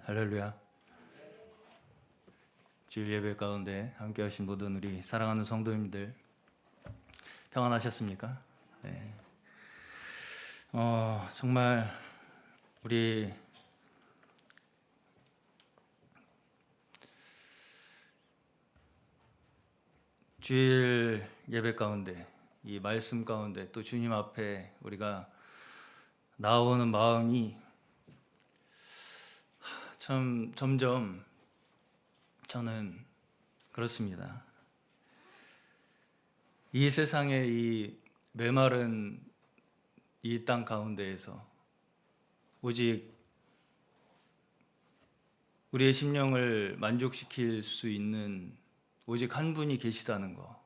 할렐루야. 주일 예배 가운데 함께 하신 모든 우리 사랑하는 성도님들 평안하셨습니까? 네. 정말 우리 주일 예배 가운데 이 말씀 가운데 또 주님 앞에 우리가 나오는 마음이 참 점점 저는 그렇습니다. 이 세상의 이 메마른 이 땅 가운데에서 오직 우리의 심령을 만족시킬 수 있는 오직 한 분이 계시다는 것,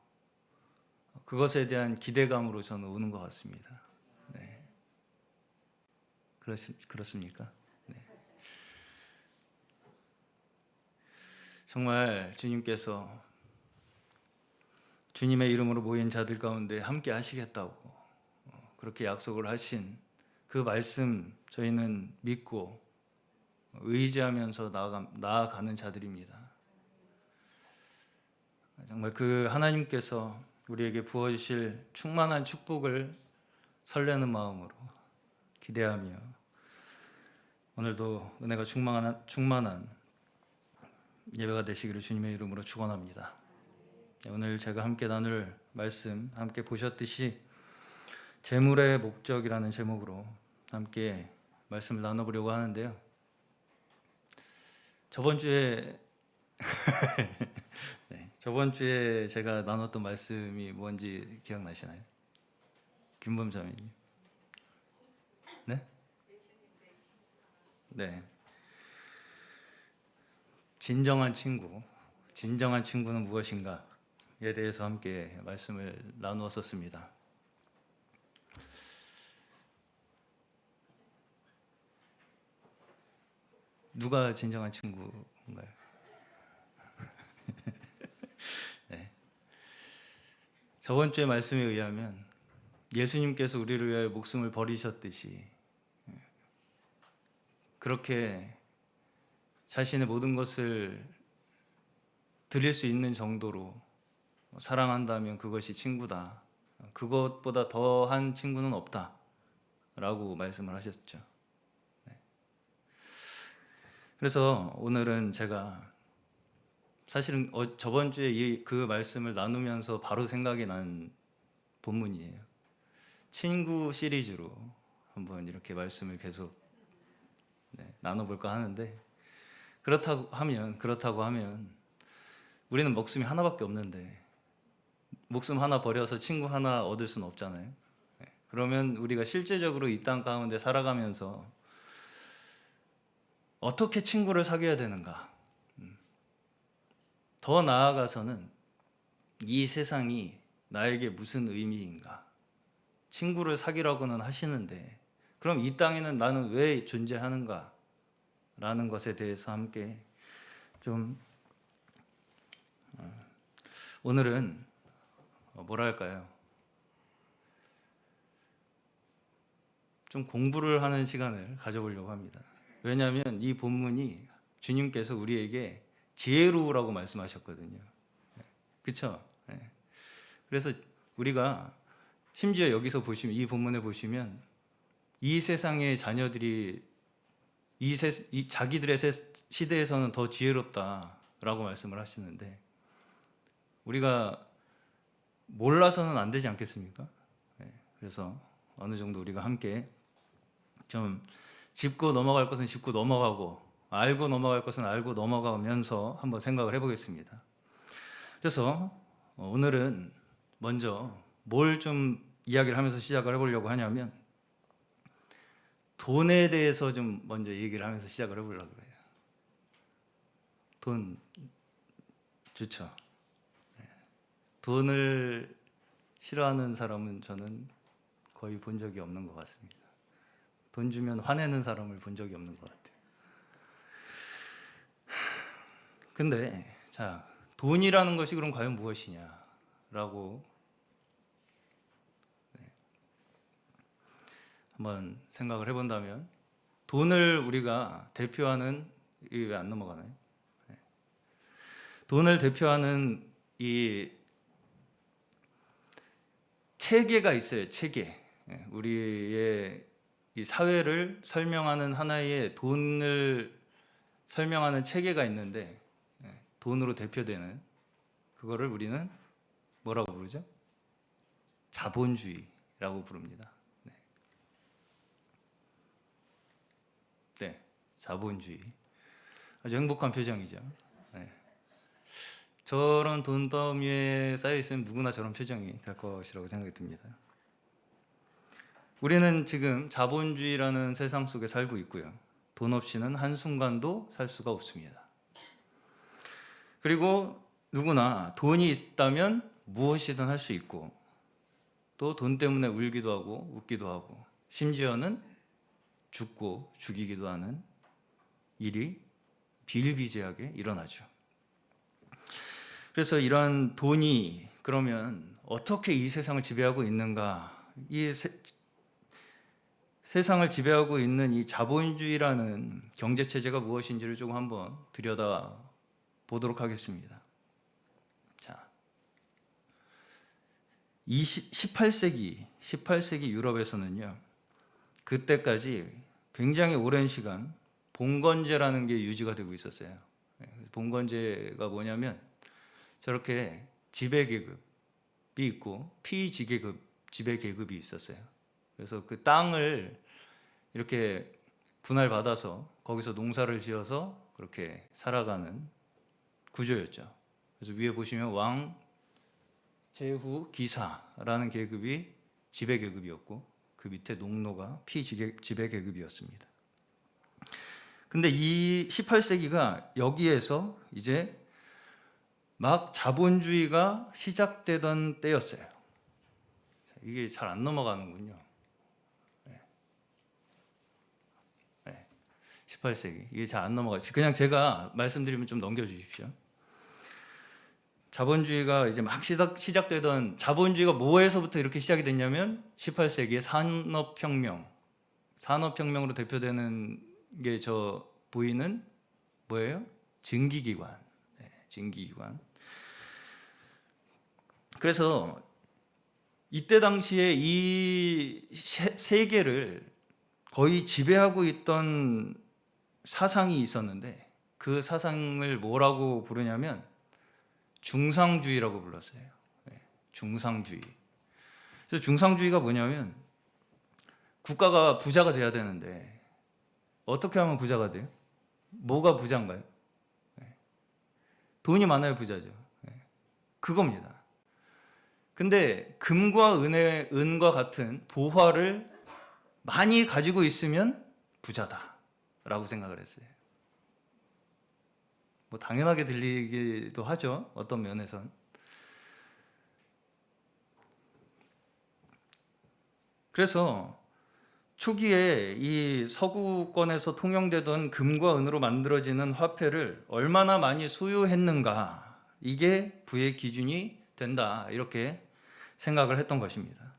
그것에 대한 기대감으로 저는 오는 것 같습니다. 네. 그렇습니까? 네. 정말 주님께서 주님의 이름으로 모인 자들 가운데 함께 하시겠다고 그렇게 약속을 하신 그 말씀 저희는 믿고 의지하면서 나아가는 자들입니다. 정말 그 하나님께서 우리에게 부어주실 충만한 축복을 설레는 마음으로 기대하며 오늘도 은혜가 충만한 예배가 되시기를 주님의 이름으로 축원합니다. 오늘 제가 함께 나눌 말씀 함께 보셨듯이 재물의 목적이라는 제목으로 함께 말씀을 나눠보려고 하는데요. 저번 주에 네, 저번 주에 제가 나눴던 말씀이 뭔지 기억나시나요? 김범자매님. 네? 네. 진정한 친구는 무엇인가에 대해서 함께 말씀을 나누었었습니다. 누가 진정한 친구인가요? 네. 저번 주의 말씀에 의하면 예수님께서 우리를 위하여 목숨을 버리셨듯이 그렇게 자신의 모든 것을 드릴 수 있는 정도로 사랑한다면 그것이 친구다. 그것보다 더한 친구는 없다. 라고 말씀을 하셨죠. 네. 그래서 오늘은 제가 사실은 저번 주에 그 말씀을 나누면서 바로 생각이 난 본문이에요. 친구 시리즈로 한번 이렇게 말씀을 계속 나눠볼까 하는데 그렇다고 하면 우리는 목숨이 하나밖에 없는데 목숨 하나 버려서 친구 하나 얻을 수는 없잖아요. 그러면 우리가 실제적으로 이 땅 가운데 살아가면서 어떻게 친구를 사귀어야 되는가? 더 나아가서는 이 세상이 나에게 무슨 의미인가? 친구를 사귀라고는 하시는데 그럼 이 땅에는 나는 왜 존재하는가? 라는 것에 대해서 함께 좀 오늘은 뭐랄까요? 좀 공부를 하는 시간을 가져보려고 합니다. 왜냐하면 이 본문이 주님께서 우리에게 지혜로우라고 말씀하셨거든요. 그렇죠? 그래서 우리가 심지어 여기서 보시면 이 본문에 보시면 이 세상의 자녀들이 자기들의 시대에서는 더 지혜롭다라고 말씀을 하시는데 우리가 몰라서는 안 되지 않겠습니까? 그래서 어느 정도 우리가 함께 좀 짚고 넘어갈 것은 짚고 넘어가고 알고 넘어갈 것은 알고 넘어가면서 한번 생각을 해보겠습니다. 그래서 오늘은 먼저 뭘 좀 이야기를 하면서 시작을 해보려고 하냐면 돈에 대해서 좀 먼저 얘기를 하면서 시작을 해보려고 해요. 돈 좋죠. 돈을 싫어하는 사람은 저는 거의 본 적이 없는 것 같습니다. 돈 주면 화내는 사람을 본 적이 없는 것 같아요. 근데 자, 돈이라는 것이 그럼 과연 무엇이냐라고 한번 생각을 해본다면 돈을 우리가 대표하는 이게 왜 안 넘어가나요? 네. 돈을 대표하는 이 체계가 있어요. 체계. 예, 우리의 이 사회를 설명하는 하나의 돈을 설명하는 체계가 있는데, 돈으로 대표되는 그거를 우리는 뭐라고 부르죠? 자본주의라고 부릅니다. 네, 네, 자본주의. 아주 행복한 표정이죠. 네. 저런 돈더미에 쌓여 있으면 누구나 저런 표정이 될 것이라고 생각이 듭니다. 우리는 지금 자본주의라는 세상 속에 살고 있고요. 돈 없이는 한순간도 살 수가 없습니다. 그리고 누구나 돈이 있다면 무엇이든 할 수 있고, 또 돈 때문에 울기도 하고 웃기도 하고, 심지어는 죽고 죽이기도 하는 일이 비일비재하게 일어나죠. 그래서 이러한 돈이 그러면 어떻게 이 세상을 지배하고 있는가, 이 세상을 지배하고 있는 이 자본주의라는 경제체제가 무엇인지를 조금 한번 들여다 보도록 하겠습니다. 자, 18세기 유럽에서는요, 그때까지 굉장히 오랜 시간 봉건제라는 게 유지가 되고 있었어요. 봉건제가 뭐냐면 저렇게 지배계급이 있고 피지배계급, 지배계급이 있었어요. 그래서 그 땅을 이렇게 분할받아서 거기서 농사를 지어서 그렇게 살아가는 구조였죠. 그래서 위에 보시면 왕, 제후, 기사라는 계급이 지배계급이었고, 그 밑에 농노가 피지배계급이었습니다. 근데 이 18세기가 여기에서 이제 막 자본주의가 시작되던 때였어요. 이게 잘 안 넘어가는군요. 18세기. 이게 잘 안 넘어가요. 그냥 제가 말씀드리면 좀 넘겨주십시오. 자본주의가 이제 막 시작되던, 자본주의가 뭐에서부터 이렇게 시작이 됐냐면 18세기의 산업혁명으로 대표되는 게 저 보이는 뭐예요? 증기기관. 네, 증기기관. 그래서 이때 당시에 이 세계를 거의 지배하고 있던 사상이 있었는데, 그 사상을 뭐라고 부르냐면 중상주의라고 불렀어요. 네, 중상주의. 그래서 중상주의가 뭐냐면 국가가 부자가 돼야 되는데 어떻게 하면 부자가 돼요? 뭐가 부자인가요? 네, 돈이 많아야 부자죠. 네, 그겁니다. 근데 금과 은과 같은 보화를 많이 가지고 있으면 부자다라고 생각을 했어요. 뭐 당연하게 들리기도 하죠, 어떤 면에선. 그래서 초기에 이 서구권에서 통용되던 금과 은으로 만들어지는 화폐를 얼마나 많이 소유했는가, 이게 부의 기준이 된다, 이렇게 생각을 했던 것입니다.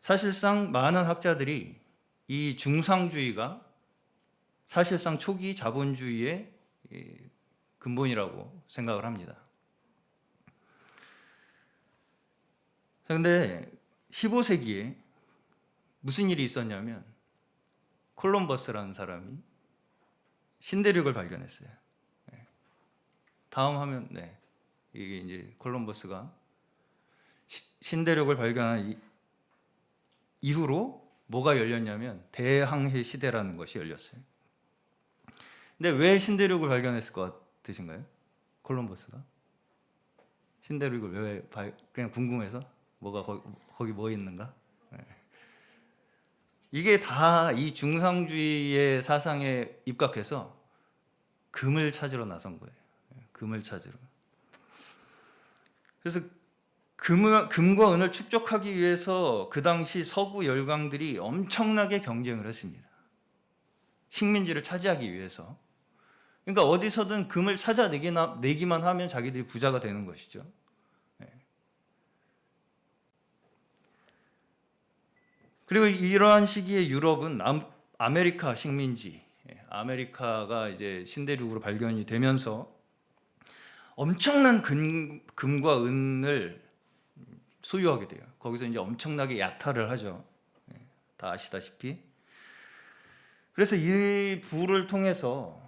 사실상 많은 학자들이 이 중상주의가 사실상 초기 자본주의의 근본이라고 생각을 합니다. 그런데 15세기에 무슨 일이 있었냐면 콜럼버스라는 사람이 신대륙을 발견했어요. 다음 화면, 네, 이게 이제 콜럼버스가 신대륙을 발견한 이후로 뭐가 열렸냐면 대항해 시대라는 것이 열렸어요. 근데 왜 신대륙을 발견했을 것 같으신가요? 콜럼버스가 신대륙을 왜 그냥 궁금해서? 뭐가 거기 뭐 있는가? 네. 이게 다 이 중상주의의 사상에 입각해서 금을 찾으러 나선 거예요. 금을 찾으러. 그래서 금과 은을 축적하기 위해서 그 당시 서구 열강들이 엄청나게 경쟁을 했습니다. 식민지를 차지하기 위해서. 그러니까 어디서든 금을 찾아내기만 하면 자기들이 부자가 되는 것이죠. 그리고 이러한 시기에 유럽은 아메리카 식민지, 아메리카가 이제 신대륙으로 발견이 되면서 엄청난 금과 은을 소유하게 돼요. 거기서 이제 엄청나게 약탈을 하죠. 다 아시다시피. 그래서 이 부를 통해서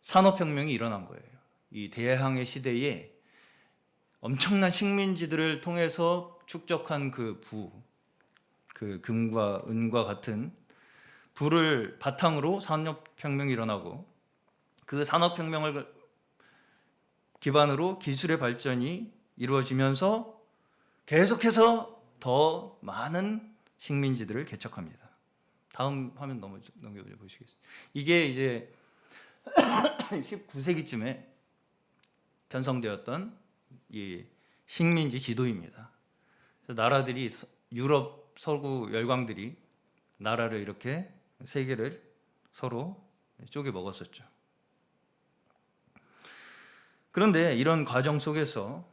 산업혁명이 일어난 거예요. 이 대항해 시대에 엄청난 식민지들을 통해서 축적한 그 부, 그 금과 은과 같은 부를 바탕으로 산업혁명이 일어나고, 그 산업혁명을 기반으로 기술의 발전이 이루어지면서 계속해서 더 많은 식민지들을 개척합니다. 다음 화면 넘겨보시겠어요? 이게 이제 19세기쯤에 편성되었던 이 식민지 지도입니다. 그래서 나라들이, 유럽 서구 열강들이 나라를 이렇게 세 개를 서로 쪼개 먹었었죠. 그런데 이런 과정 속에서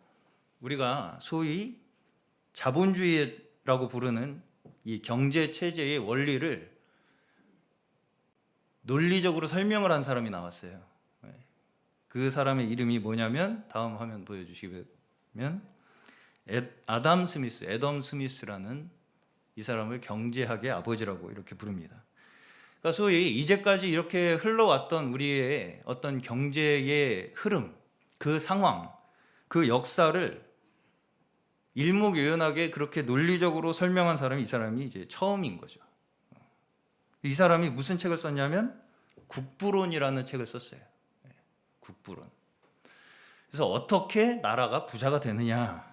우리가 소위 자본주의라고 부르는 이 경제 체제의 원리를 논리적으로 설명을 한 사람이 나왔어요. 그 사람의 이름이 뭐냐면, 다음 화면 보여주시면, 애덤 스미스라는, 이 사람을 경제학의 아버지라고 이렇게 부릅니다. 그러니까 소위 이제까지 이렇게 흘러왔던 우리의 어떤 경제의 흐름, 그 상황, 그 역사를 일목요연하게 그렇게 논리적으로 설명한 사람이 이 사람이 이제 처음인 거죠. 이 사람이 무슨 책을 썼냐면 국부론이라는 책을 썼어요. 국부론. 그래서 어떻게 나라가 부자가 되느냐.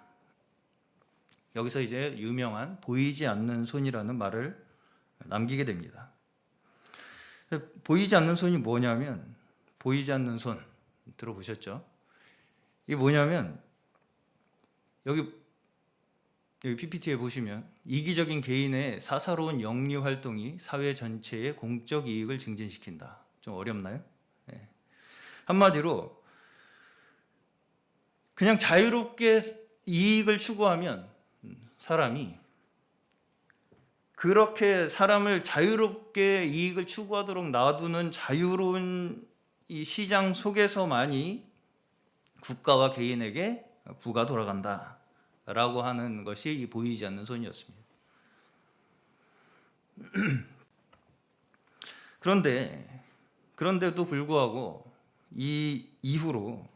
여기서 이제 유명한 보이지 않는 손이라는 말을 남기게 됩니다. 보이지 않는 손이 뭐냐면, 보이지 않는 손 들어보셨죠? 이게 뭐냐면, 여기 PPT에 보시면 이기적인 개인의 사사로운 영리 활동이 사회 전체의 공적 이익을 증진시킨다. 좀 어렵나요? 네. 한마디로 그냥 자유롭게 이익을 추구하면 사람이, 그렇게 사람을 자유롭게 이익을 추구하도록 놔두는 자유로운 이 시장 속에서만이 국가와 개인에게 부가 돌아간다 라고 하는 것이 이 보이지 않는 손이었습니다. 그런데도 불구하고 이 이후로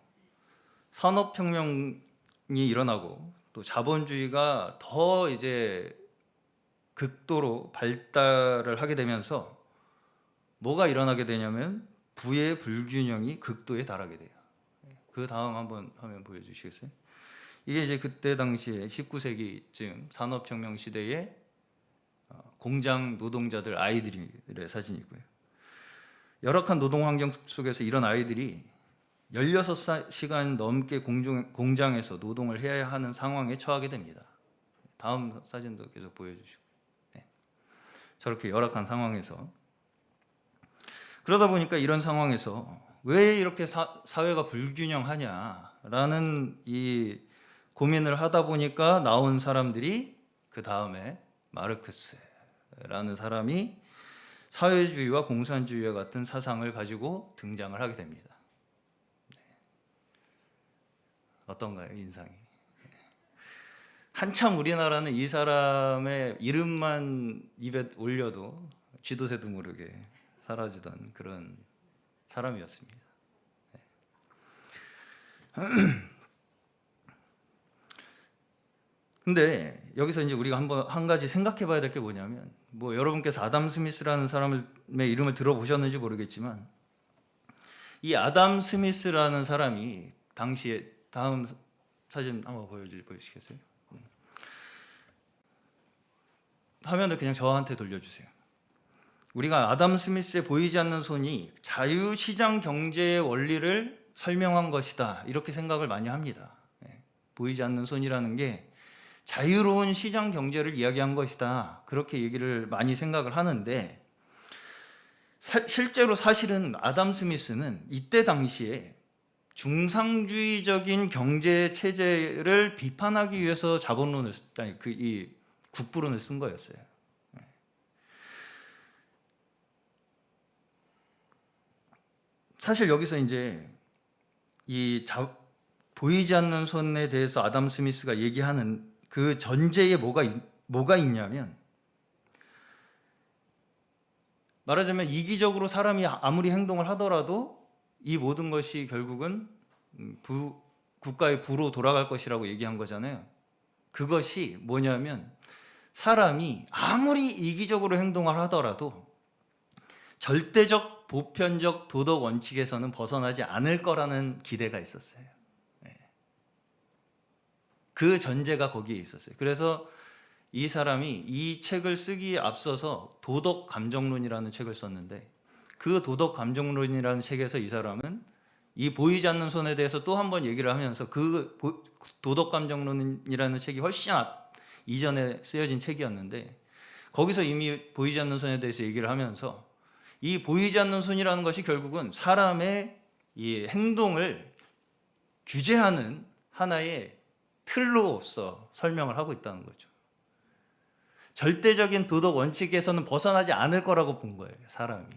산업혁명이 일어나고 또 자본주의가 더 이제 극도로 발달을 하게 되면서 뭐가 일어나게 되냐면 부의 불균형이 극도에 달하게 돼요. 그 다음 한번 화면 보여주시겠어요? 이게 이제 그때 당시에 19세기쯤 산업혁명 시대에 공장 노동자들 아이들의 사진이고요. 열악한 노동 환경 속에서 이런 아이들이 16시간 넘게 공장에서 노동을 해야 하는 상황에 처하게 됩니다. 다음 사진도 계속 보여주시고. 네. 저렇게 열악한 상황에서. 그러다 보니까 이런 상황에서 왜 이렇게 사회가 불균형하냐라는 이 고민을 하다 보니까 나온 사람들이, 그 다음에 마르크스라는 사람이 사회주의와 공산주의와 같은 사상을 가지고 등장을 하게 됩니다. 어떤가요, 인상이? 한참 우리나라는 이 사람의 이름만 입에 올려도 쥐도 새도 모르게 사라지던 그런 사람이었습니다. 근데 여기서 이제 우리가 한 가지 생각해 봐야 될 게 뭐냐면, 뭐 여러분께서 아담 스미스라는 사람의 이름을 들어보셨는지 모르겠지만, 이 아담 스미스라는 사람이 당시에, 다음 사진 한번 보여주시겠어요? 화면을 그냥 저한테 돌려주세요. 우리가 아담 스미스의 보이지 않는 손이 자유시장 경제의 원리를 설명한 것이다, 이렇게 생각을 많이 합니다. 보이지 않는 손이라는 게 자유로운 시장 경제를 이야기한 것이다, 그렇게 얘기를 많이 생각을 하는데, 실제로 사실은 아담 스미스는 이때 당시에 중상주의적인 경제 체제를 비판하기 위해서 이 국부론을 쓴 거였어요. 사실 여기서 이제 보이지 않는 손에 대해서 아담 스미스가 얘기하는 그 전제에 뭐가 있냐면, 말하자면 이기적으로 사람이 아무리 행동을 하더라도 이 모든 것이 결국은 국가의 부로 돌아갈 것이라고 얘기한 거잖아요. 그것이 뭐냐면, 사람이 아무리 이기적으로 행동을 하더라도 절대적 보편적 도덕 원칙에서는 벗어나지 않을 거라는 기대가 있었어요. 그 전제가 거기에 있었어요. 그래서 이 사람이 이 책을 쓰기에 앞서서 도덕 감정론이라는 책을 썼는데, 그 도덕 감정론이라는 책에서 이 사람은 이 보이지 않는 손에 대해서 또 한 번 얘기를 하면서, 그 도덕 감정론이라는 책이 훨씬 이전에 쓰여진 책이었는데, 거기서 이미 보이지 않는 손에 대해서 얘기를 하면서 이 보이지 않는 손이라는 것이 결국은 사람의 이 행동을 규제하는 하나의 틀로서 설명을 하고 있다는 거죠. 절대적인 도덕 원칙에서는 벗어나지 않을 거라고 본 거예요, 사람이.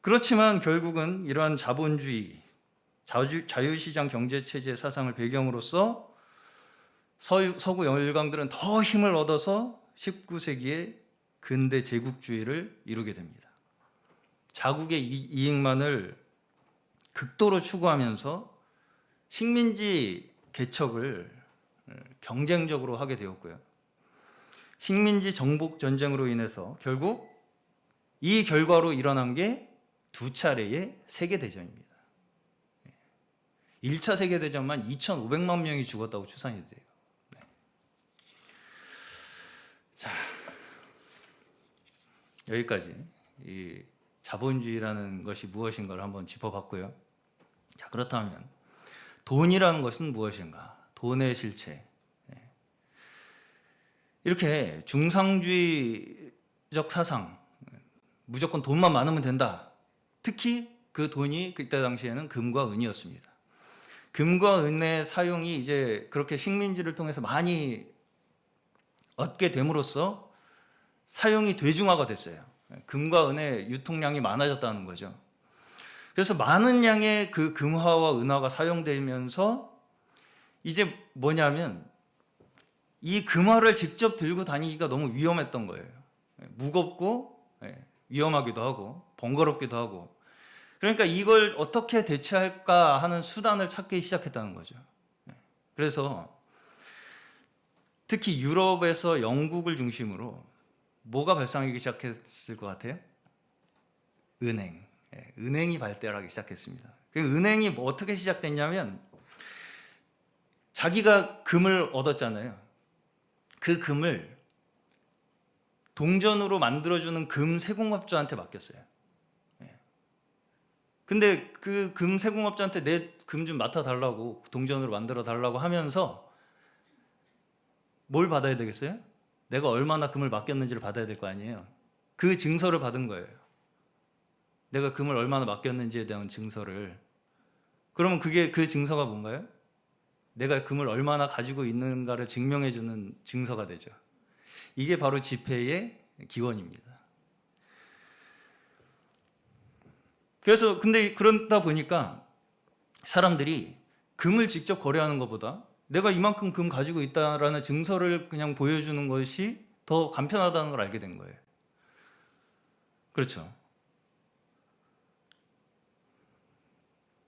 그렇지만 결국은 이러한 자본주의, 자유시장 경제체제 사상을 배경으로서 서구 열강들은 더 힘을 얻어서 19세기에 근대 제국주의를 이루게 됩니다. 자국의 이익만을 극도로 추구하면서 식민지 개척을 경쟁적으로 하게 되었고요. 식민지 정복 전쟁으로 인해서 결국 이 결과로 일어난 게 두 차례의 세계대전입니다. 1차 세계대전만 2,500만 명이 죽었다고 추산이 돼요. 자, 여기까지 이 자본주의라는 것이 무엇인가를 한번 짚어봤고요. 자, 그렇다면 돈이라는 것은 무엇인가? 돈의 실체. 이렇게 중상주의적 사상, 무조건 돈만 많으면 된다. 특히 그 돈이 그때 당시에는 금과 은이었습니다. 금과 은의 사용이 이제 그렇게 식민지를 통해서 많이 얻게 됨으로써 사용이 대중화가 됐어요. 금과 은의 유통량이 많아졌다는 거죠. 그래서 많은 양의 그 금화와 은화가 사용되면서 이제 뭐냐면, 이 금화를 직접 들고 다니기가 너무 위험했던 거예요. 무겁고 위험하기도 하고 번거롭기도 하고. 그러니까 이걸 어떻게 대체할까 하는 수단을 찾기 시작했다는 거죠. 그래서 특히 유럽에서 영국을 중심으로 뭐가 발상하기 시작했을 것 같아요? 은행. 은행이 발달하기 시작했습니다. 은행이 어떻게 시작됐냐면, 자기가 금을 얻었잖아요. 그 금을 동전으로 만들어주는 금 세공업자한테 맡겼어요. 근데 그 금 세공업자한테 내 금 좀 맡아달라고, 동전으로 만들어 달라고 하면서 뭘 받아야 되겠어요? 내가 얼마나 금을 맡겼는지를 받아야 될 거 아니에요. 그 증서를 받은 거예요. 내가 금을 얼마나 맡겼는지에 대한 증서를. 그러면 그 증서가 뭔가요? 내가 금을 얼마나 가지고 있는가를 증명해주는 증서가 되죠. 이게 바로 지폐의 기원입니다. 그래서 근데 그러다 보니까 사람들이 금을 직접 거래하는 것보다 내가 이만큼 금 가지고 있다라는 증서를 그냥 보여주는 것이 더 간편하다는 걸 알게 된 거예요. 그렇죠.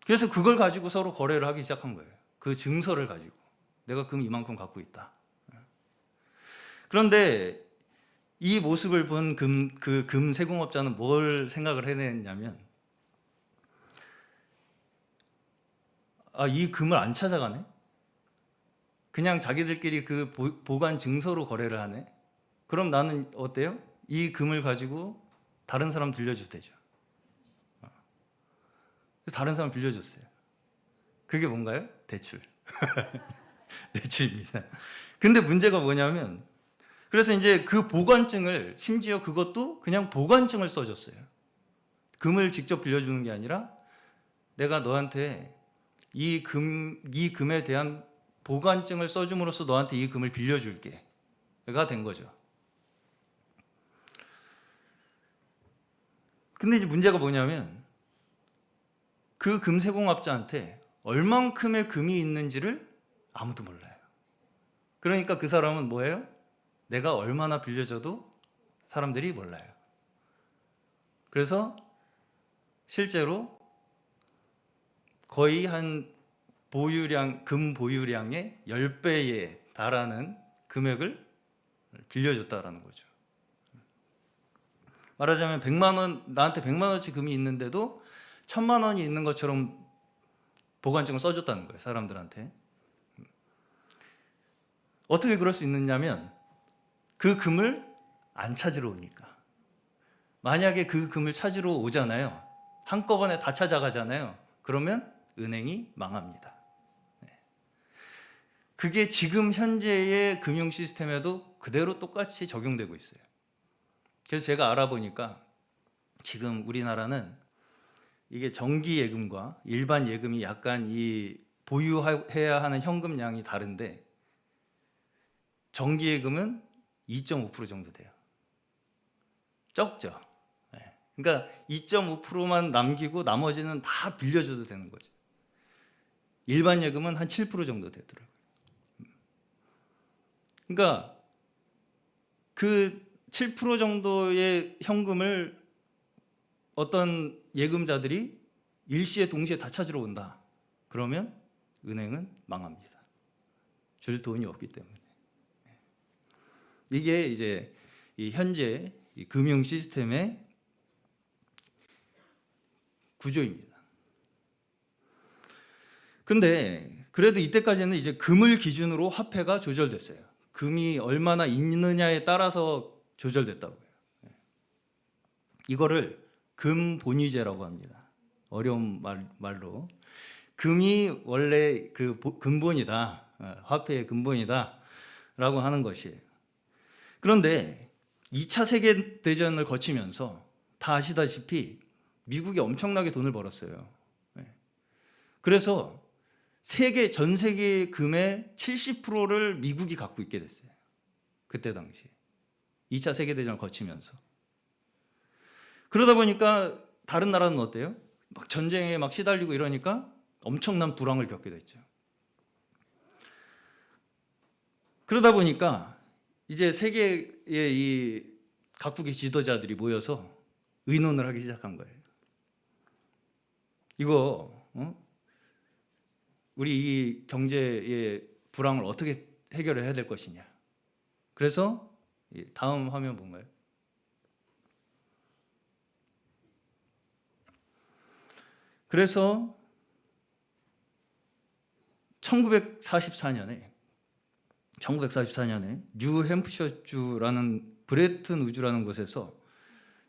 그래서 그걸 가지고 서로 거래를 하기 시작한 거예요. 그 증서를 가지고 내가 금 이만큼 갖고 있다. 그런데 이 모습을 본 금 세공업자는 뭘 생각을 해냈냐면, 이 금을 안 찾아가네? 그냥 자기들끼리 그 보관 증서로 거래를 하네? 그럼 나는 어때요? 이 금을 가지고 다른 사람 들려줘도 되죠. 그래서 다른 사람 빌려줬어요. 그게 뭔가요? 대출. 대출입니다. 근데 문제가 뭐냐면, 그래서 이제 그 보관증을, 심지어 그것도 그냥 보관증을 써줬어요. 금을 직접 빌려주는 게 아니라 내가 너한테 이 금에 대한 보관증을 써줌으로써 너한테 이 금을 빌려줄게가 된 거죠. 근데 이제 문제가 뭐냐면 그 금세공업자한테 얼만큼의 금이 있는지를 아무도 몰라요. 그러니까 그 사람은 뭐예요? 내가 얼마나 빌려줘도 사람들이 몰라요. 그래서 실제로 거의 한 금 보유량의 10배에 달하는 금액을 빌려줬다라는 거죠. 말하자면 100만 원, 나한테 100만 원치 금이 있는데도 1000만 원이 있는 것처럼 보관증을 써줬다는 거예요, 사람들한테. 어떻게 그럴 수 있느냐면 그 금을 안 찾으러 오니까. 만약에 그 금을 찾으러 오잖아요. 한꺼번에 다 찾아가잖아요. 그러면 은행이 망합니다. 그게 지금 현재의 금융 시스템에도 그대로 똑같이 적용되고 있어요. 그래서 제가 알아보니까 지금 우리나라는 이게 정기 예금과 일반 예금이 약간 이 보유해야 하는 현금량이 다른데 정기 예금은 2.5% 정도 돼요. 적죠. 그러니까 2.5%만 남기고 나머지는 다 빌려줘도 되는 거죠. 일반 예금은 한 7% 정도 되더라고요. 그러니까 그 7% 정도의 현금을 어떤 예금자들이 일시에 동시에 다 찾으러 온다. 그러면 은행은 망합니다. 줄 돈이 없기 때문에. 이게 이제 이 현재 이 금융 시스템의 구조입니다. 근데 그래도 이때까지는 이제 금을 기준으로 화폐가 조절됐어요. 금이 얼마나 있느냐에 따라서 조절됐다고요. 이거를 금본위제라고 합니다. 어려운 말로 금이 원래 그 근본이다, 화폐의 근본이다라고 하는 것이에요. 그런데 2차 세계대전을 거치면서 다 아시다시피 미국이 엄청나게 돈을 벌었어요. 그래서 전 세계 금의 70%를 미국이 갖고 있게 됐어요. 그때 당시에 2차 세계대전을 거치면서. 그러다 보니까 다른 나라는 어때요? 막 전쟁에 막 시달리고 이러니까 엄청난 불황을 겪게 됐죠. 그러다 보니까 이제 세계의 이 각국의 지도자들이 모여서 의논을 하기 시작한 거예요. 이거 우리 이 경제의 불황을 어떻게 해결해야 될 것이냐. 그래서 다음 화면 뭔가요? 그래서 1944년에 뉴햄프셔주라는 브레튼 우주라는 곳에서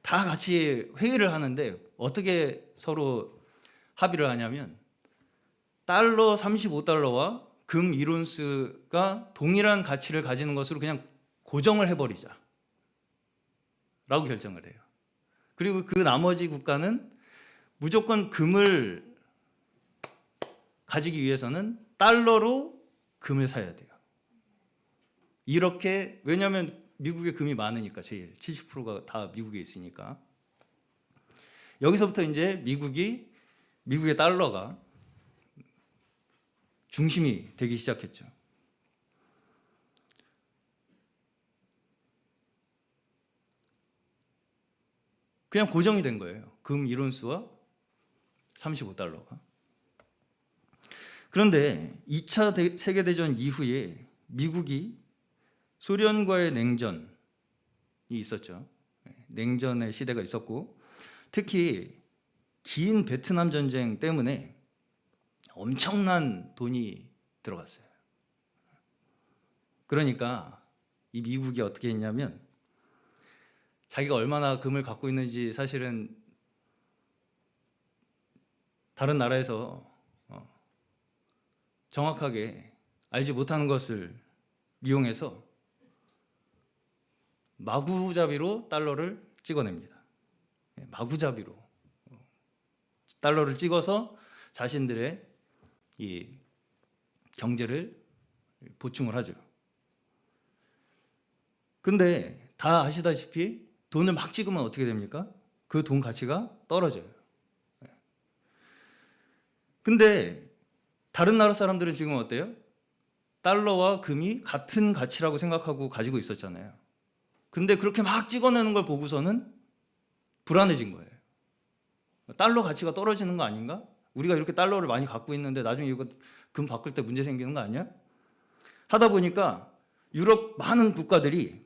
다 같이 회의를 하는데 어떻게 서로 합의를 하냐면 달러 35달러와 금 1온스가 동일한 가치를 가지는 것으로 그냥 고정을 해버리자 라고 결정을 해요. 그리고 그 나머지 국가는 무조건 금을 가지기 위해서는 달러로 금을 사야 돼요. 이렇게, 왜냐하면 미국에 금이 많으니까, 제일 70%가 다 미국에 있으니까. 여기서부터 이제 미국의 달러가 중심이 되기 시작했죠. 그냥 고정이 된 거예요. 금 1온스와 35달러가. 그런데 2차 세계대전 이후에 미국이 소련과의 냉전이 있었죠. 냉전의 시대가 있었고, 특히 긴 베트남 전쟁 때문에 엄청난 돈이 들어갔어요. 그러니까 이 미국이 어떻게 했냐면 자기가 얼마나 금을 갖고 있는지 사실은 다른 나라에서 정확하게 알지 못하는 것을 이용해서 마구잡이로 달러를 찍어냅니다. 마구잡이로 달러를 찍어서 자신들의 이 경제를 보충을 하죠. 근데 다 아시다시피 돈을 막 찍으면 어떻게 됩니까? 그 돈 가치가 떨어져요. 근데 다른 나라 사람들은 지금 어때요? 달러와 금이 같은 가치라고 생각하고 가지고 있었잖아요. 근데 그렇게 막 찍어내는 걸 보고서는 불안해진 거예요. 달러 가치가 떨어지는 거 아닌가? 우리가 이렇게 달러를 많이 갖고 있는데 나중에 이거 금 바꿀 때 문제 생기는 거 아니야? 하다 보니까 유럽 많은 국가들이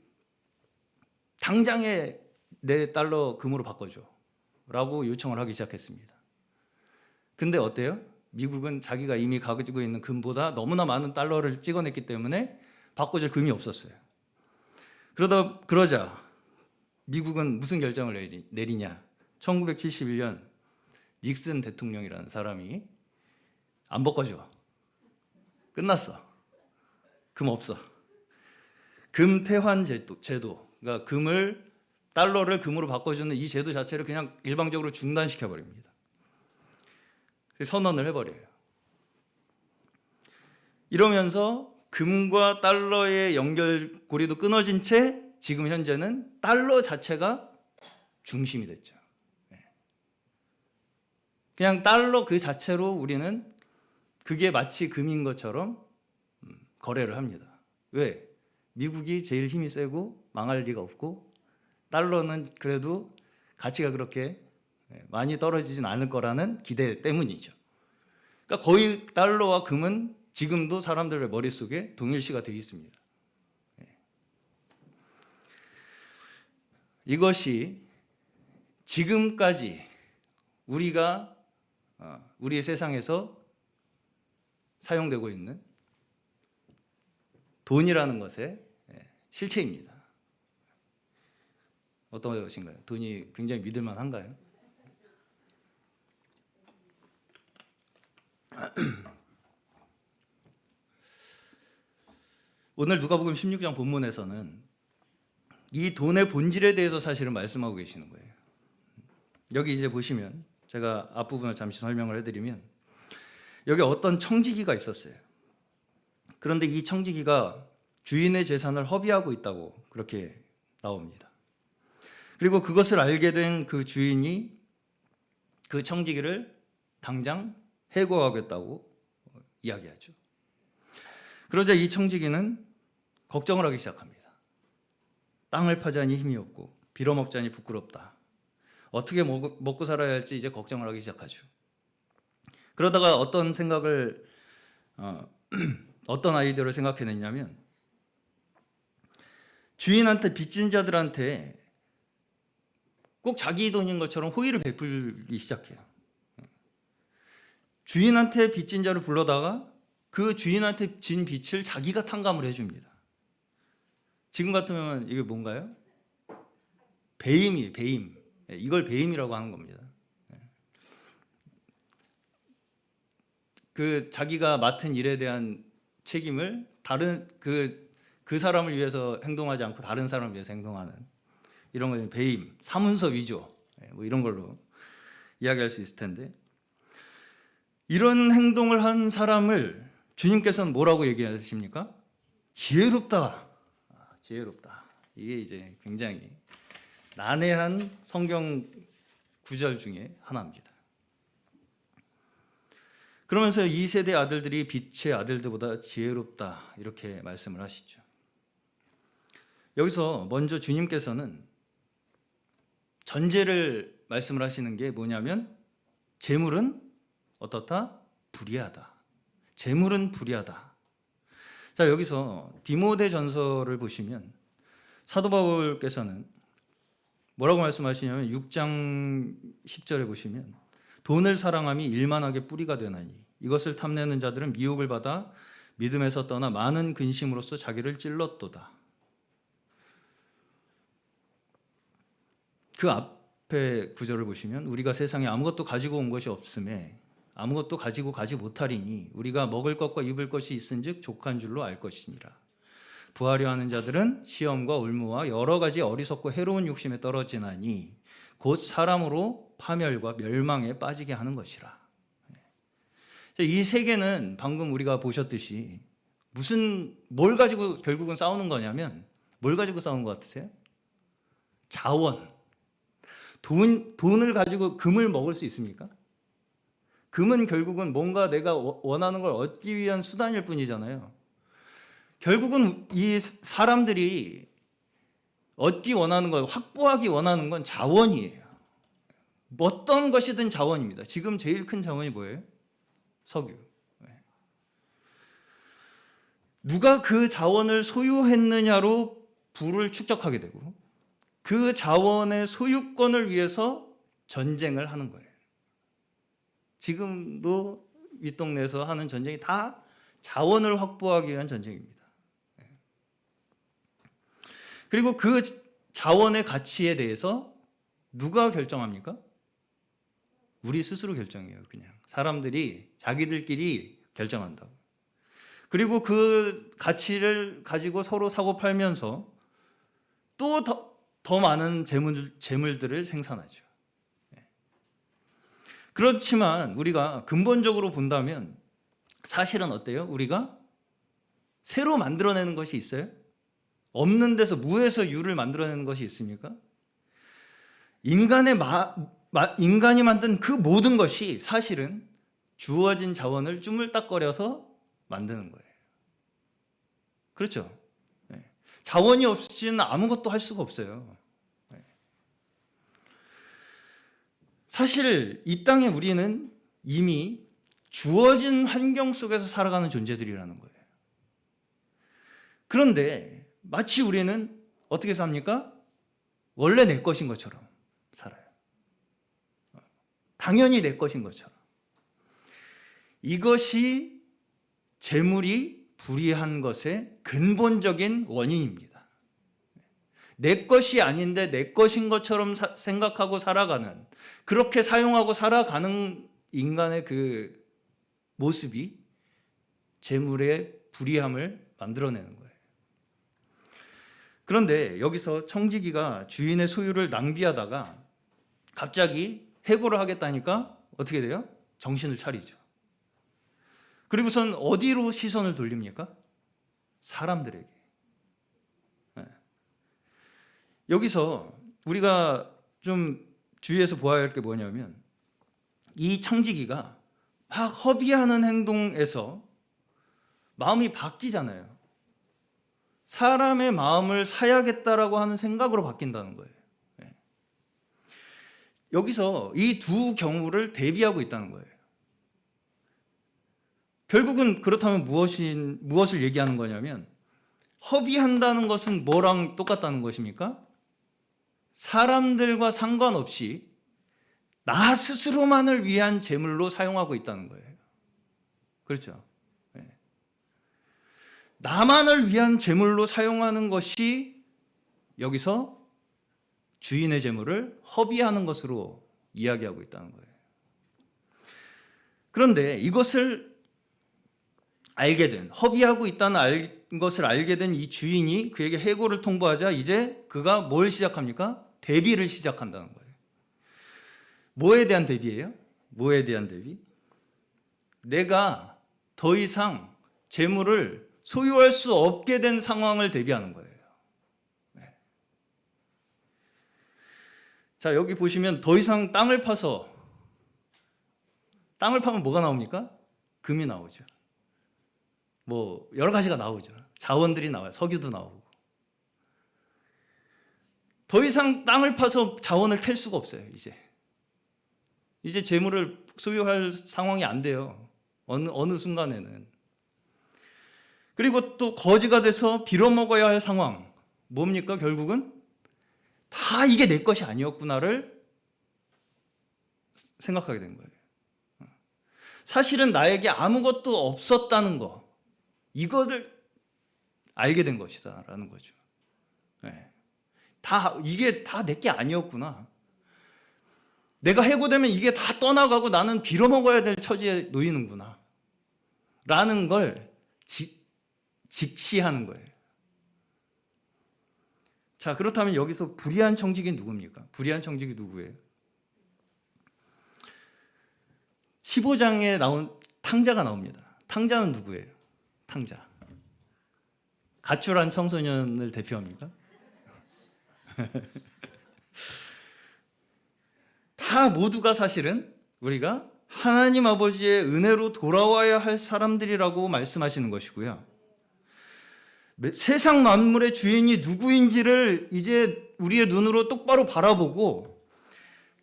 당장에 내 달러 금으로 바꿔줘 라고 요청을 하기 시작했습니다. 근데 어때요? 미국은 자기가 이미 가지고 있는 금보다 너무나 많은 달러를 찍어냈기 때문에 바꿔줄 금이 없었어요. 그러자 미국은 무슨 결정을 내리냐? 1971년 닉슨 대통령이라는 사람이 안 바꿔줘. 끝났어. 금 없어. 금 퇴환 제도. 그러니까 달러를 금으로 바꿔주는 이 제도 자체를 그냥 일방적으로 중단시켜 버립니다. 선언을 해버려요. 이러면서 금과 달러의 연결고리도 끊어진 채 지금 현재는 달러 자체가 중심이 됐죠. 그냥 달러 그 자체로 우리는 그게 마치 금인 것처럼 거래를 합니다. 왜? 미국이 제일 힘이 세고 망할 리가 없고 달러는 그래도 가치가 그렇게 많이 떨어지진 않을 거라는 기대 때문이죠. 그러니까 거의 달러와 금은 지금도 사람들의 머릿속에 동일시가 되어 있습니다. 이것이 지금까지 우리가 우리의 세상에서 사용되고 있는 돈이라는 것의 실체입니다. 어떠신가요? 돈이 굉장히 믿을만한가요? 오늘 누가복음 16장 본문에서는 이 돈의 본질에 대해서 사실은 말씀하고 계시는 거예요. 여기 이제 보시면 제가 앞부분을 잠시 설명을 해드리면 여기 어떤 청지기가 있었어요. 그런데 이 청지기가 주인의 재산을 허비하고 있다고 그렇게 나옵니다. 그리고 그것을 알게 된 그 주인이 그 청지기를 당장 해고하겠다고 이야기하죠. 그러자 이 청지기는 걱정을 하기 시작합니다. 땅을 파자니 힘이 없고 빌어먹자니 부끄럽다. 어떻게 먹고 살아야 할지 이제 걱정을 하기 시작하죠. 그러다가 어떤 아이디어를 생각해냈냐면 주인한테 빚진 자들한테 꼭 자기 돈인 것처럼 호의를 베풀기 시작해요. 주인한테 빚진 자를 불러다가 그 주인한테 진 빚을 자기가 탕감을 해줍니다. 지금 같으면 이게 뭔가요? 배임이에요, 배임. 이걸 배임이라고 하는 겁니다. 그 자기가 맡은 일에 대한 책임을 다른 그 사람을 위해서 행동하지 않고 다른 사람을 위해서 행동하는 이런 거 배임, 사문서 위조 뭐 이런 걸로 이야기할 수 있을 텐데 이런 행동을 한 사람을 주님께서는 뭐라고 얘기하십니까? 지혜롭다. 지혜롭다. 이게 이제 굉장히 난해한 성경 구절 중에 하나입니다. 그러면서 이 세대 아들들이 빛의 아들들보다 지혜롭다 이렇게 말씀을 하시죠. 여기서 먼저 주님께서는 전제를 말씀을 하시는 게 뭐냐면 재물은 어떻다? 불의하다. 재물은 불의하다. 자, 여기서 디모데 전서를 보시면 사도 바울께서는 뭐라고 말씀하시냐면 6장 10절에 보시면 돈을 사랑함이 일만하게 뿌리가 되나니 이것을 탐내는 자들은 미혹을 받아 믿음에서 떠나 많은 근심으로써 자기를 찔렀도다. 그 앞에 구절을 보시면 우리가 세상에 아무것도 가지고 온 것이 없음에 아무것도 가지고 가지 못하리니 우리가 먹을 것과 입을 것이 있은즉 족한 줄로 알 것이니라. 부하려 하는 자들은 시험과 올무와 여러 가지 어리석고 해로운 욕심에 떨어지나니 곧 사람으로 파멸과 멸망에 빠지게 하는 것이라. 이 세계는 방금 우리가 보셨듯이 뭘 가지고 결국은 싸우는 거냐면 뭘 가지고 싸우는 것 같으세요? 자원. 돈을 가지고 금을 먹을 수 있습니까? 금은 결국은 뭔가 내가 원하는 걸 얻기 위한 수단일 뿐이잖아요. 결국은 이 사람들이 얻기 원하는 걸, 확보하기 원하는 건 자원이에요. 어떤 것이든 자원입니다. 지금 제일 큰 자원이 뭐예요? 석유. 누가 그 자원을 소유했느냐로 부를 축적하게 되고, 그 자원의 소유권을 위해서 전쟁을 하는 거예요. 지금도 윗동네에서 하는 전쟁이 다 자원을 확보하기 위한 전쟁입니다. 그리고 그 자원의 가치에 대해서 누가 결정합니까? 우리 스스로 결정해요. 그냥 사람들이 자기들끼리 결정한다고. 그리고 그 가치를 가지고 서로 사고 팔면서 또 더 많은 재물들을 생산하죠. 그렇지만 우리가 근본적으로 본다면 사실은 어때요? 우리가 새로 만들어내는 것이 있어요? 없는 데서, 무에서 유를 만들어내는 것이 있습니까? 인간이 만든 그 모든 것이 사실은 주어진 자원을 쭈물딱거려서 만드는 거예요. 그렇죠? 자원이 없이는 아무것도 할 수가 없어요. 사실 이 땅에 우리는 이미 주어진 환경 속에서 살아가는 존재들이라는 거예요. 그런데 마치 우리는 어떻게 삽니까? 원래 내 것인 것처럼 살아요. 당연히 내 것인 것처럼. 이것이 재물이 불이한 것의 근본적인 원인입니다. 내 것이 아닌데 내 것인 것처럼 생각하고 살아가는, 그렇게 사용하고 살아가는 인간의 그 모습이 재물의 불이함을 만들어내는 거예요. 그런데 여기서 청지기가 주인의 소유를 낭비하다가 갑자기 해고를 하겠다니까 어떻게 돼요? 정신을 차리죠. 그리고선 어디로 시선을 돌립니까? 사람들에게. 여기서 우리가 좀 주의해서 보아야 할 게 뭐냐면, 이 청지기가 막 허비하는 행동에서 마음이 바뀌잖아요. 사람의 마음을 사야겠다라고 하는 생각으로 바뀐다는 거예요. 여기서 이 두 경우를 대비하고 있다는 거예요. 결국은 그렇다면 무엇을 얘기하는 거냐면, 허비한다는 것은 뭐랑 똑같다는 것입니까? 사람들과 상관없이 나 스스로만을 위한 재물로 사용하고 있다는 거예요. 그렇죠? 나만을 위한 재물로 사용하는 것이 여기서 주인의 재물을 허비하는 것으로 이야기하고 있다는 거예요. 그런데 이것을 알게 된, 허비하고 있다는 것을 알게 된 이 주인이 그에게 해고를 통보하자 이제 그가 뭘 시작합니까? 대비를 시작한다는 거예요. 뭐에 대한 대비예요? 뭐에 대한 대비? 내가 더 이상 재물을 소유할 수 없게 된 상황을 대비하는 거예요. 자, 여기 보시면 더 이상 땅을 파면 뭐가 나옵니까? 금이 나오죠. 뭐 여러 가지가 나오죠. 자원들이 나와요. 석유도 나오고. 더 이상 땅을 파서 자원을 캘 수가 없어요. 이제 재물을 소유할 상황이 안 돼요. 어느 순간에는. 그리고 또 거지가 돼서 빌어먹어야 할 상황. 뭡니까? 결국은 다 이게 내 것이 아니었구나를 생각하게 된 거예요. 사실은 나에게 아무것도 없었다는 거, 이것을 알게 된 것이다라는 거죠. 이게 다 내 게 아니었구나. 내가 해고되면 이게 다 떠나가고 나는 빌어먹어야 될 처지에 놓이는구나 라는 걸 직시하는 거예요. 자, 그렇다면 여기서 불의한 청직이 누굽니까? 불의한 청직이 누구예요? 15장에 나온 탕자가 나옵니다. 탕자는 누구예요? 탕자. 가출한 청소년을 대표합니까? 다 모두가 사실은 우리가 하나님 아버지의 은혜로 돌아와야 할 사람들이라고 말씀하시는 것이고요. 세상 만물의 주인이 누구인지를 이제 우리의 눈으로 똑바로 바라보고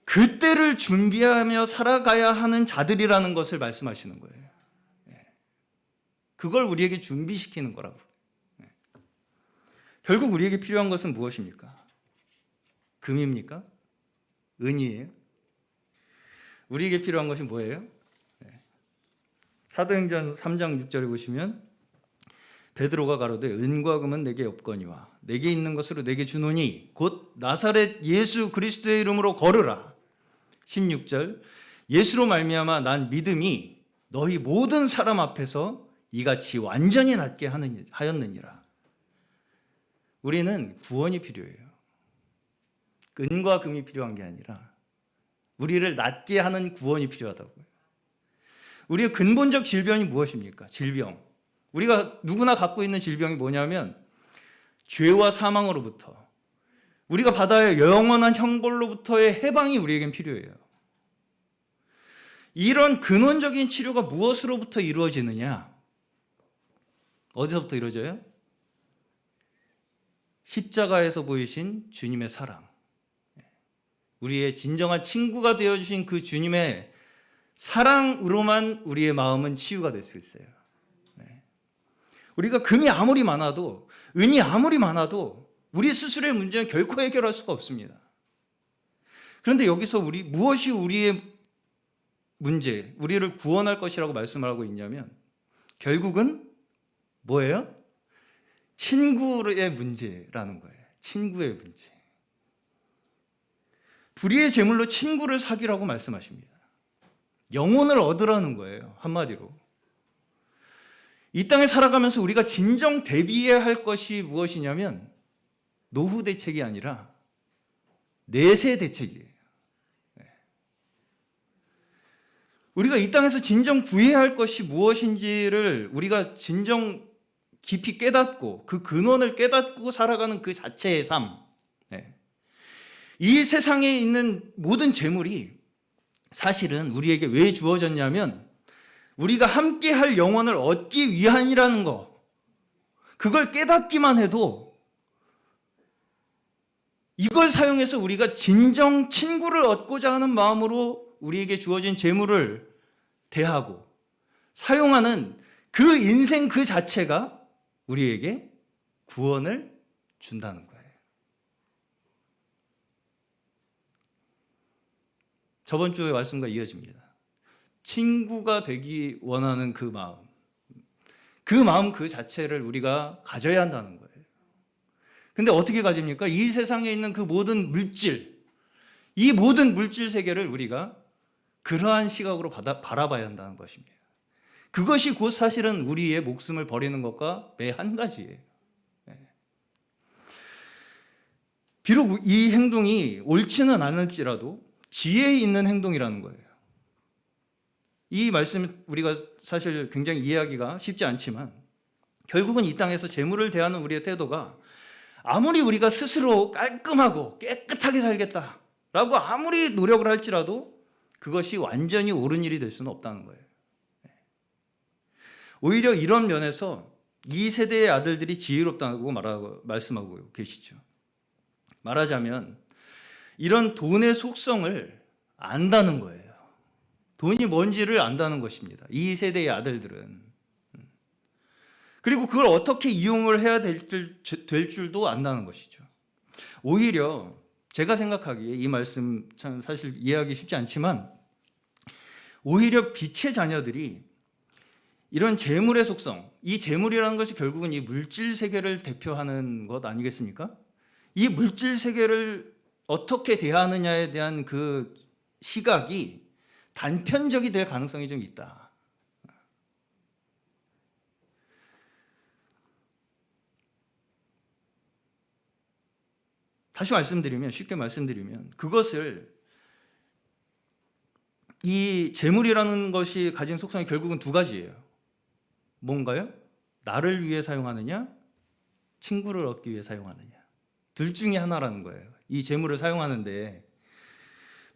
그때를 준비하며 살아가야 하는 자들이라는 것을 말씀하시는 거예요. 그걸 우리에게 준비시키는 거라고. 결국 우리에게 필요한 것은 무엇입니까? 금입니까? 은이에요? 우리에게 필요한 것이 뭐예요? 사도행전 3장 6절에 보시면 베드로가 가로되 은과 금은 내게 없거니와 내게 있는 것으로 내게 주노니 곧 나사렛 예수 그리스도의 이름으로 걸으라. 16절 예수로 말미암아 난 믿음이 너희 모든 사람 앞에서 이같이 완전히 낫게 하였느니라. 우리는 구원이 필요해요. 은과 금이 필요한 게 아니라 우리를 낫게 하는 구원이 필요하다고요. 우리의 근본적 질병이 무엇입니까? 질병. 우리가 누구나 갖고 있는 질병이 뭐냐면 죄와 사망으로부터 우리가 받아야 할 영원한 형벌로부터의 해방이 우리에겐 필요해요. 이런 근원적인 치료가 무엇으로부터 이루어지느냐? 어디서부터 이루어져요? 십자가에서 보이신 주님의 사랑. 우리의 진정한 친구가 되어주신 그 주님의 사랑으로만 우리의 마음은 치유가 될 수 있어요. 우리가 금이 아무리 많아도 은이 아무리 많아도 우리 스스로의 문제는 결코 해결할 수가 없습니다. 그런데 여기서 무엇이 우리의 문제, 우리를 구원할 것이라고 말씀을 하고 있냐면 결국은 뭐예요? 친구의 문제라는 거예요. 친구의 문제. 불의의 제물로 친구를 사귀라고 말씀하십니다. 영혼을 얻으라는 거예요. 한마디로. 이 땅에 살아가면서 우리가 진정 대비해야 할 것이 무엇이냐면 노후 대책이 아니라 내세 대책이에요. 우리가 이 땅에서 진정 구해야 할 것이 무엇인지를 우리가 진정 깊이 깨닫고 그 근원을 깨닫고 살아가는 그 자체의 삶. 이 세상에 있는 모든 재물이 사실은 우리에게 왜 주어졌냐면 우리가 함께 할 영혼을 얻기 위함이라는 거. 그걸 깨닫기만 해도 이걸 사용해서 우리가 진정 친구를 얻고자 하는 마음으로 우리에게 주어진 재물을 대하고 사용하는 그 인생 그 자체가 우리에게 구원을 준다는 거예요. 저번 주의 말씀과 이어집니다. 친구가 되기 원하는 그 마음 그 자체를 우리가 가져야 한다는 거예요. 근데 어떻게 가집니까? 이 세상에 있는 그 모든 물질, 이 모든 물질 세계를 우리가 그러한 시각으로 바라봐야 한다는 것입니다. 그것이 곧 사실은 우리의 목숨을 버리는 것과 매 한 가지예요. 비록 이 행동이 옳지는 않을지라도 지혜 있는 행동이라는 거예요. 이 말씀 우리가 사실 굉장히 이해하기가 쉽지 않지만 결국은 이 땅에서 재물을 대하는 우리의 태도가 아무리 우리가 스스로 깔끔하고 깨끗하게 살겠다라고 아무리 노력을 할지라도 그것이 완전히 옳은 일이 될 수는 없다는 거예요. 오히려 이런 면에서 이 세대의 아들들이 지혜롭다고 말씀하고 계시죠. 말하자면 이런 돈의 속성을 안다는 거예요. 돈이 뭔지를 안다는 것입니다. 이 세대의 아들들은. 그리고 그걸 어떻게 이용을 해야 될 줄도 안다는 것이죠. 오히려 제가 생각하기에 이 말씀 참 사실 이해하기 쉽지 않지만 오히려 빛의 자녀들이 이런 재물의 속성, 이 재물이라는 것이 결국은 이 물질 세계를 대표하는 것 아니겠습니까? 이 물질 세계를 어떻게 대하느냐에 대한 그 시각이 단편적이 될 가능성이 좀 있다. 다시 말씀드리면, 쉽게 말씀드리면 그것을 이 재물이라는 것이 가진 속성이 결국은 두 가지예요. 뭔가요? 나를 위해 사용하느냐, 친구를 얻기 위해 사용하느냐. 둘 중에 하나라는 거예요. 이 재물을 사용하는데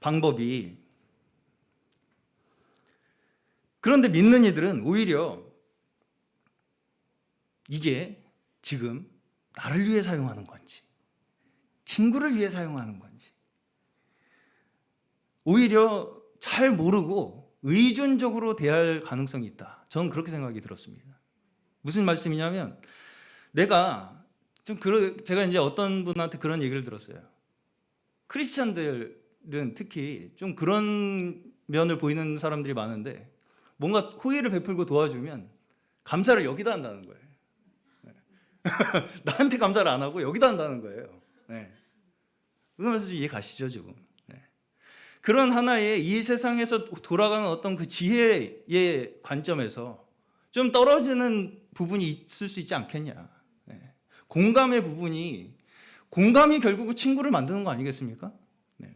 방법이. 그런데 믿는 이들은 오히려 이게 지금 나를 위해 사용하는 건지, 친구를 위해 사용하는 건지 오히려 잘 모르고 의존적으로 대할 가능성이 있다. 저는 그렇게 생각이 들었습니다. 무슨 말씀이냐면, 제가 이제 어떤 분한테 그런 얘기를 들었어요. 크리스찬들은 특히 좀 그런 면을 보이는 사람들이 많은데, 뭔가 호의를 베풀고 도와주면 감사를 여기다 한다는 거예요. 나한테 감사를 안 하고 여기다 한다는 거예요. 네. 그러면서 이해 가시죠, 지금? 네. 그런 하나의 이 세상에서 돌아가는 어떤 그 지혜의 관점에서 좀 떨어지는 부분이 있을 수 있지 않겠냐. 네. 공감이 결국은 친구를 만드는 거 아니겠습니까? 네.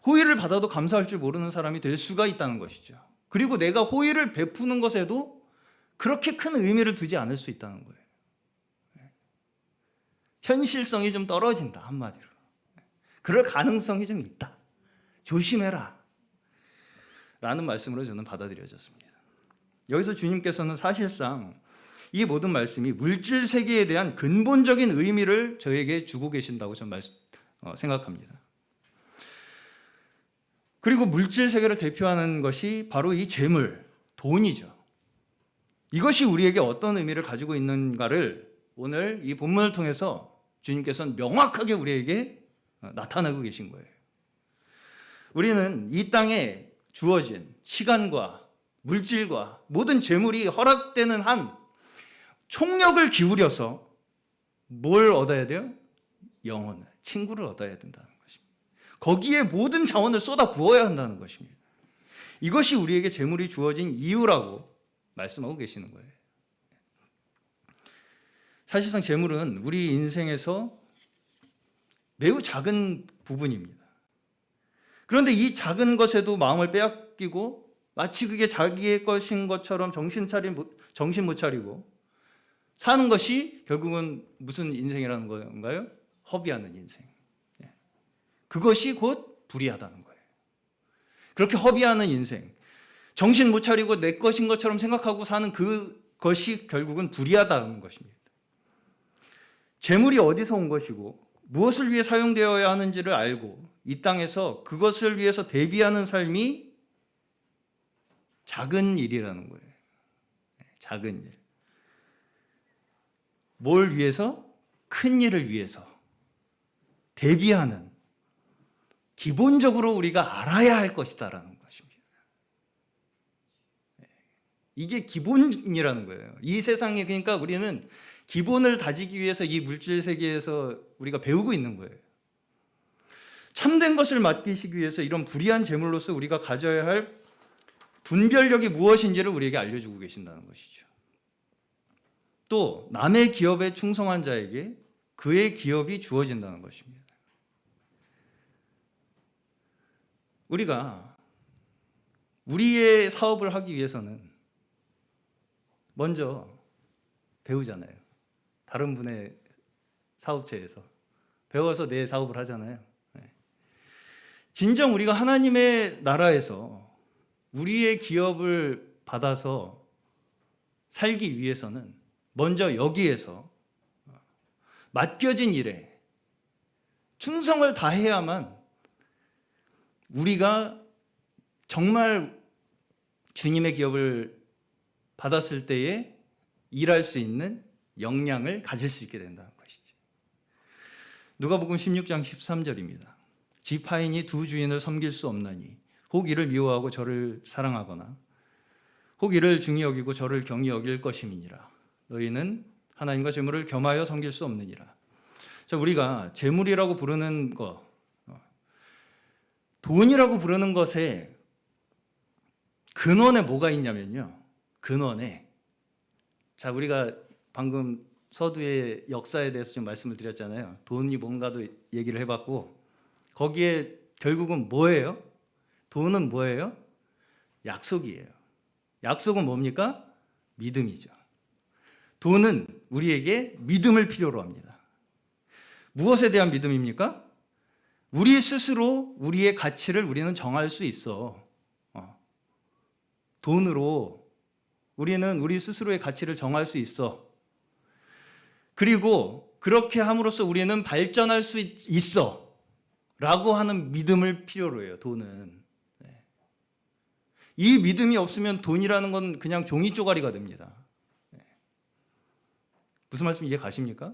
호의를 받아도 감사할 줄 모르는 사람이 될 수가 있다는 것이죠. 그리고 내가 호의를 베푸는 것에도 그렇게 큰 의미를 두지 않을 수 있다는 거예요. 현실성이 좀 떨어진다, 한마디로. 그럴 가능성이 좀 있다. 조심해라. 라는 말씀으로 저는 받아들여졌습니다. 여기서 주님께서는 사실상 이 모든 말씀이 물질 세계에 대한 근본적인 의미를 저에게 주고 계신다고 저는 생각합니다. 그리고 물질 세계를 대표하는 것이 바로 이 재물, 돈이죠. 이것이 우리에게 어떤 의미를 가지고 있는가를 오늘 이 본문을 통해서 주님께서는 명확하게 우리에게 나타내고 계신 거예요. 우리는 이 땅에 주어진 시간과 물질과 모든 재물이 허락되는 한 총력을 기울여서 뭘 얻어야 돼요? 영혼을, 친구를 얻어야 된다는 것입니다. 거기에 모든 자원을 쏟아 부어야 한다는 것입니다. 이것이 우리에게 재물이 주어진 이유라고 말씀하고 계시는 거예요. 사실상 재물은 우리 인생에서 매우 작은 부분입니다. 그런데 이 작은 것에도 마음을 빼앗기고 마치 그게 자기의 것인 것처럼 정신 못 차리고 사는 것이 결국은 무슨 인생이라는 건가요? 허비하는 인생. 그것이 곧 불의하다는 거예요. 그렇게 허비하는 인생, 정신 못 차리고 내 것인 것처럼 생각하고 사는 그것이 결국은 불의하다는 것입니다. 재물이 어디서 온 것이고 무엇을 위해 사용되어야 하는지를 알고 이 땅에서 그것을 위해서 대비하는 삶이 작은 일이라는 거예요. 작은 일. 뭘 위해서? 큰 일을 위해서 대비하는, 기본적으로 우리가 알아야 할 것이다라는 것입니다. 이게 기본이라는 거예요. 이 세상에, 그러니까 우리는 기본을 다지기 위해서 이 물질 세계에서 우리가 배우고 있는 거예요. 참된 것을 맡기시기 위해서 이런 불의한 재물로서 우리가 가져야 할 분별력이 무엇인지를 우리에게 알려주고 계신다는 것이죠. 또 남의 기업에 충성한 자에게 그의 기업이 주어진다는 것입니다. 우리가 우리의 사업을 하기 위해서는 먼저 배우잖아요. 다른 분의 사업체에서 배워서 내 사업을 하잖아요. 진정 우리가 하나님의 나라에서 우리의 기업을 받아서 살기 위해서는 먼저 여기에서 맡겨진 일에 충성을 다해야만 우리가 정말 주님의 기업을 받았을 때에 일할 수 있는 역량을 가질 수 있게 된다는 것이죠. 누가복음 16장 13절입니다. 지파인이 두 주인을 섬길 수 없나니 혹 이를 미워하고 저를 사랑하거나 혹 이를 중히 여기고 저를 경히 여길 것임이니라. 너희는 하나님과 재물을 겸하여 섬길 수 없느니라. 자, 우리가 재물이라고 부르는 것, 돈이라고 부르는 것에 근원에 뭐가 있냐면요. 근원에, 자, 우리가 방금 서두의 역사에 대해서 좀 말씀을 드렸잖아요. 돈이 뭔가도 얘기를 해봤고, 거기에 결국은 뭐예요? 돈은 뭐예요? 약속이에요. 약속은 뭡니까? 믿음이죠. 돈은 우리에게 믿음을 필요로 합니다. 무엇에 대한 믿음입니까? 우리 스스로 우리의 가치를 우리는 정할 수 있어. 돈으로 우리는 우리 스스로의 가치를 정할 수 있어. 그리고 그렇게 함으로써 우리는 발전할 수 있어 라고 하는 믿음을 필요로 해요. 돈은. 이 믿음이 없으면 돈이라는 건 그냥 종이 쪼가리가 됩니다. 무슨 말씀 이해 가십니까?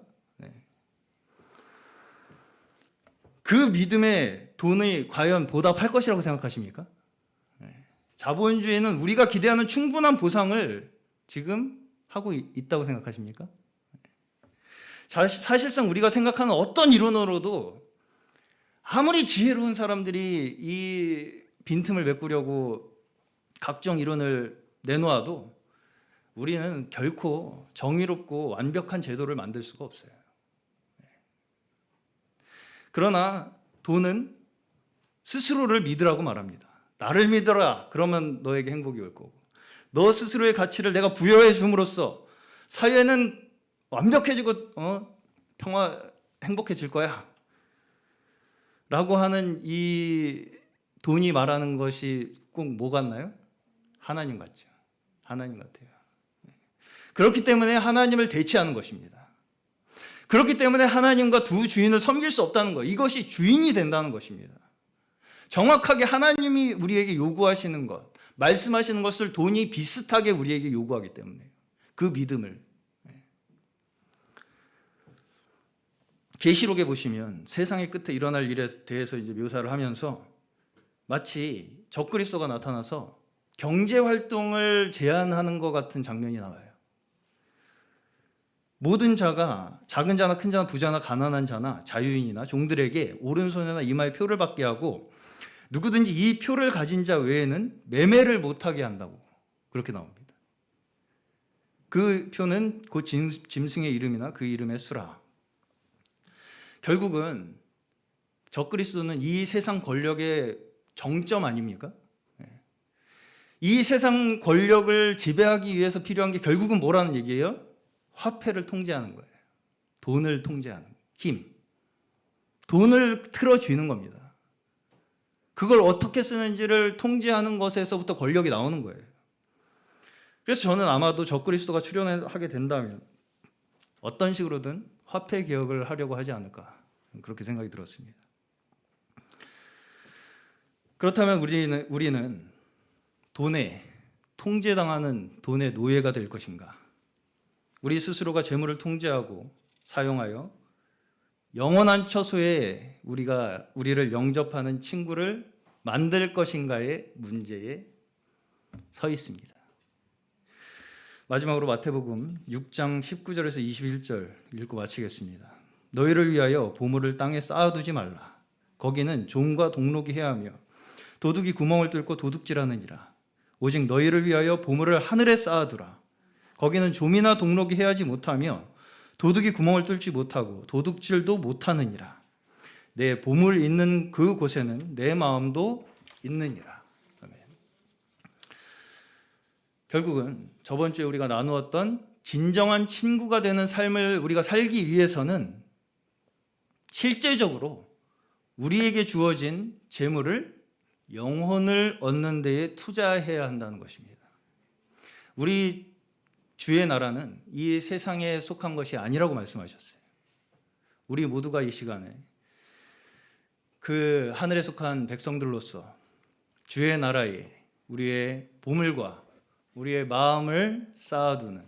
그 믿음에 돈이 과연 보답할 것이라고 생각하십니까? 자본주의는 우리가 기대하는 충분한 보상을 지금 하고 있다고 생각하십니까? 사실상 우리가 생각하는 어떤 이론으로도 아무리 지혜로운 사람들이 이 빈틈을 메꾸려고 각종 이론을 내놓아도 우리는 결코 정의롭고 완벽한 제도를 만들 수가 없어요. 그러나 돈은 스스로를 믿으라고 말합니다. 나를 믿어라. 그러면 너에게 행복이 올 거고, 너 스스로의 가치를 내가 부여해 줌으로써 사회는 완벽해지고 행복해질 거야 라고 하는 이 돈이 말하는 것이 꼭 뭐 같나요? 하나님 같죠. 하나님 같아요. 그렇기 때문에 하나님을 대체하는 것입니다. 그렇기 때문에 하나님과 두 주인을 섬길 수 없다는 거예요. 이것이 주인이 된다는 것입니다. 정확하게 하나님이 우리에게 요구하시는 것, 말씀하시는 것을 돈이 비슷하게 우리에게 요구하기 때문에 그 믿음을. 계시록에 보시면 세상의 끝에 일어날 일에 대해서 이제 묘사를 하면서 마치 적그리스도가 나타나서 경제 활동을 제한하는 것 같은 장면이 나와요. 모든 자가, 작은 자나 큰 자나 부자나 가난한 자나 자유인이나 종들에게 오른손이나 이마에 표를 받게 하고 누구든지 이 표를 가진 자 외에는 매매를 못하게 한다고 그렇게 나옵니다. 그 표는 곧 짐승의 이름이나 그 이름의 수라. 결국은 적그리스도는 이 세상 권력의 정점 아닙니까? 이 세상 권력을 지배하기 위해서 필요한 게 결국은 뭐라는 얘기예요? 화폐를 통제하는 거예요. 돈을 통제하는 힘. 돈을 틀어쥐는 겁니다. 그걸 어떻게 쓰는지를 통제하는 것에서부터 권력이 나오는 거예요. 그래서 저는 아마도 적그리스도가 출현하게 된다면 어떤 식으로든 화폐 개혁을 하려고 하지 않을까, 그렇게 생각이 들었습니다. 그렇다면 우리는 돈에 통제당하는 돈의 노예가 될 것인가? 우리 스스로가 재물을 통제하고 사용하여 영원한 처소에 우리를 영접하는 친구를 만들 것인가의 문제에 서 있습니다. 마지막으로 마태복음 6장 19절에서 21절 읽고 마치겠습니다. 너희를 위하여 보물을 땅에 쌓아두지 말라. 거기는 종과 동록이 해하며 도둑이 구멍을 뚫고 도둑질하느니라. 오직 너희를 위하여 보물을 하늘에 쌓아두라. 거기는 좀이나 동록이 해하지 못하며 도둑이 구멍을 뚫지 못하고 도둑질도 못하느니라. 내 보물 있는 그 곳에는 내 마음도 있느니라. 아멘. 결국은 저번 주에 우리가 나누었던 진정한 친구가 되는 삶을 우리가 살기 위해서는 실제적으로 우리에게 주어진 재물을 영혼을 얻는 데에 투자해야 한다는 것입니다. 우리 주의 나라는 이 세상에 속한 것이 아니라고 말씀하셨어요. 우리 모두가 이 시간에 그 하늘에 속한 백성들로서 주의 나라에 우리의 보물과 우리의 마음을 쌓아두는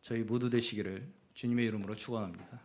저희 모두 되시기를 주님의 이름으로 축원합니다.